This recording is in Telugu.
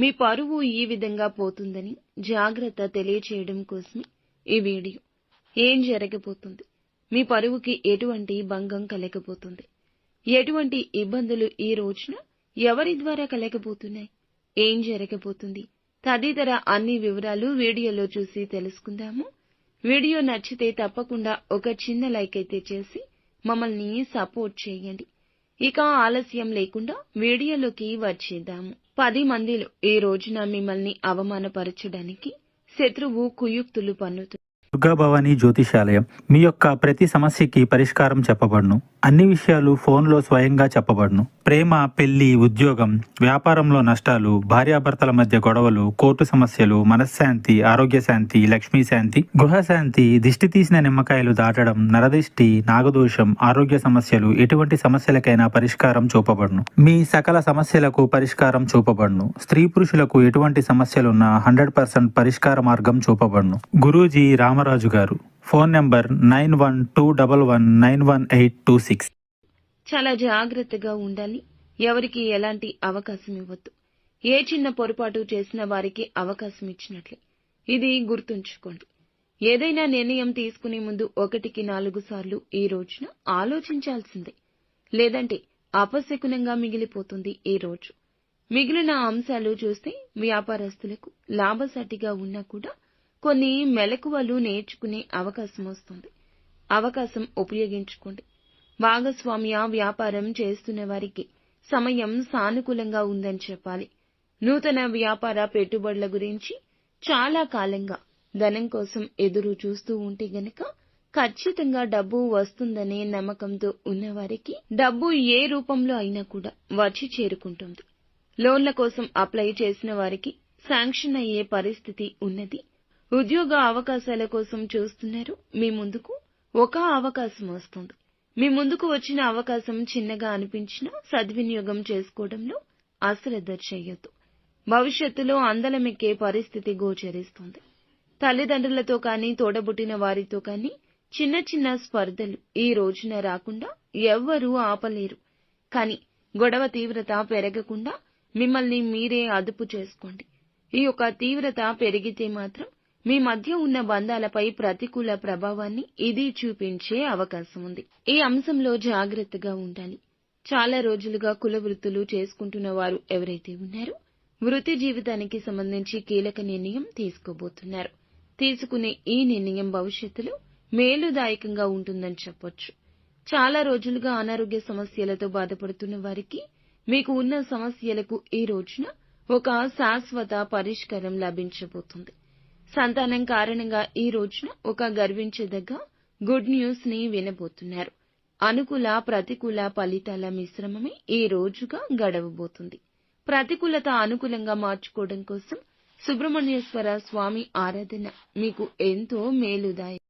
మీ పరువు ఈ విధంగా పోతుందని జాగ్రత్త తెలియచేయడం కోసమే ఈ వీడియో. ఏం జరగబోతుంది, మీ పరువుకి ఎటువంటి భంగం కలగబోతుంది, ఎటువంటి ఇబ్బందులు ఈ రోజున ఎవరి ద్వారా కలగబోతున్నాయి, ఏం జరగబోతుంది తదితర అన్ని వివరాలు వీడియోలో చూసి తెలుసుకుందాము. వీడియో నచ్చితే తప్పకుండా ఒక చిన్న లైక్ అయితే చేసి మమ్మల్ని సపోర్ట్ చేయండి. ఇక ఆలస్యం లేకుండా వీడియోలోకి వచ్చేద్దాము. 10 మందిలో ఈ రోజున మిమ్మల్ని అవమానపరచడానికి శత్రువు కుయుక్తులు పన్నుతుంది. దుర్గా భవానీ జ్యోతిషాలయం మీ యొక్క ప్రతి సమస్యకి పరిష్కారం చెప్పబడును. అన్ని విషయాలు ఫోన్లో స్వయంగా చెప్పబడును. ప్రేమ, పెళ్లి, ఉద్యోగం, వ్యాపారంలో నష్టాలు, భార్యాభర్తల మధ్య గొడవలు, కోర్టు సమస్యలు, మనశ్శాంతి, ఆరోగ్య శాంతి, లక్ష్మీ శాంతి, గృహశాంతి, దిష్టి తీసిన నిమ్మకాయలు దాటడం, నరదిష్టి, నాగదోషం, ఆరోగ్య సమస్యలు, ఎటువంటి సమస్యలకైనా పరిష్కారం చూపబడును. మీ సకల సమస్యలకు పరిష్కారం చూపబడును. స్త్రీ పురుషులకు ఎటువంటి సమస్యలున్నా 100% పరిష్కార మార్గం చూపబడును. గురూజీ రామరాజు గారు. Phone number 9121191826. చాలా జాగ్రత్తగా ఉండాలి. ఎవరికి ఎలాంటి అవకాశం ఇవ్వద్దు. ఏ చిన్న పొరపాటు చేసిన వారికి అవకాశం ఇచ్చినట్లే. ఇది గుర్తుంచుకోండి. ఏదైనా నిర్ణయం తీసుకునే ముందు 1కి 4 సార్లు ఈ రోజున ఆలోచించాల్సిందే. లేదంటే అపశకునంగా మిగిలిపోతుంది ఈ రోజు. మిగిలిన అంశాలు చూస్తే వ్యాపారస్తులకు లాభసాటిగా ఉన్నా కూడా కొన్ని మెలకువలు నేర్చుకునే అవకాశం వస్తుంది. అవకాశం ఉపయోగించుకోండి. భాగస్వామ్య వ్యాపారం చేస్తున్న వారికి సమయం సానుకూలంగా ఉందని చెప్పాలి. నూతన వ్యాపార పెట్టుబడుల గురించి చాలా కాలంగా ధనం కోసం ఎదురు చూస్తూ ఉంటే గనక ఖచ్చితంగా డబ్బు వస్తుందనే నమ్మకంతో ఉన్నవారికి డబ్బు ఏ రూపంలో అయినా కూడా వచ్చి చేరుకుంటుంది. లోన్ల కోసం అప్లై చేసిన వారికి శాంక్షన్ అయ్యే పరిస్థితి ఉన్నది. ఉద్యోగ అవకాశాల కోసం చూస్తున్నారు. మీ ముందుకు ఒక అవకాశం వస్తుంది. మీ ముందుకు వచ్చిన అవకాశం చిన్నగా అనిపించినా సద్వినియోగం చేసుకోవడంలో అశ్రద్ధ చేయొద్దు. భవిష్యత్తులో అందలమెక్కే పరిస్థితి గోచరిస్తుంది. తల్లిదండ్రులతో కానీ తోడబుట్టిన వారితో కానీ చిన్న చిన్న స్పర్ధలు ఈ రోజున రాకుండా ఎవ్వరూ ఆపలేరు. కానీ గొడవ తీవ్రత పెరగకుండా మిమ్మల్ని మీరే అదుపు చేసుకోండి. ఈ యొక్క తీవ్రత పెరిగితే మాత్రం మీ మధ్య ఉన్న బంధాలపై ప్రతికూల ప్రభావాన్ని ఇది చూపించే అవకాశం ఉంది. ఈ అంశంలో జాగ్రత్తగా ఉండాలి. చాలా రోజులుగా కుల వృత్తులు చేసుకుంటున్న వారు ఎవరైతే ఉన్నారో వృత్తి జీవితానికి సంబంధించి కీలక నిర్ణయం తీసుకోబోతున్నారు. తీసుకునే ఈ నిర్ణయం భవిష్యత్తులో మేలుదాయకంగా ఉంటుందని చెప్పొచ్చు. చాలా రోజులుగా అనారోగ్య సమస్యలతో బాధపడుతున్న వారికి మీకు ఉన్న సమస్యలకు ఈ రోజున ఒక శాశ్వత పరిష్కారం లభించబోతుంది. సంతానం కారణంగా ఈ రోజున ఒక గర్వించదగ్గ గుడ్ న్యూస్ ని వినబోతున్నారు. అనుకూల ప్రతికూల ఫలితాల మిశ్రమమే ఈ రోజుగా గడవబోతుంది. ప్రతికూలత అనుకూలంగా మార్చుకోవడం కోసం సుబ్రహ్మణ్యేశ్వర స్వామి ఆరాధన మీకు ఎంతో మేలుదాయకం.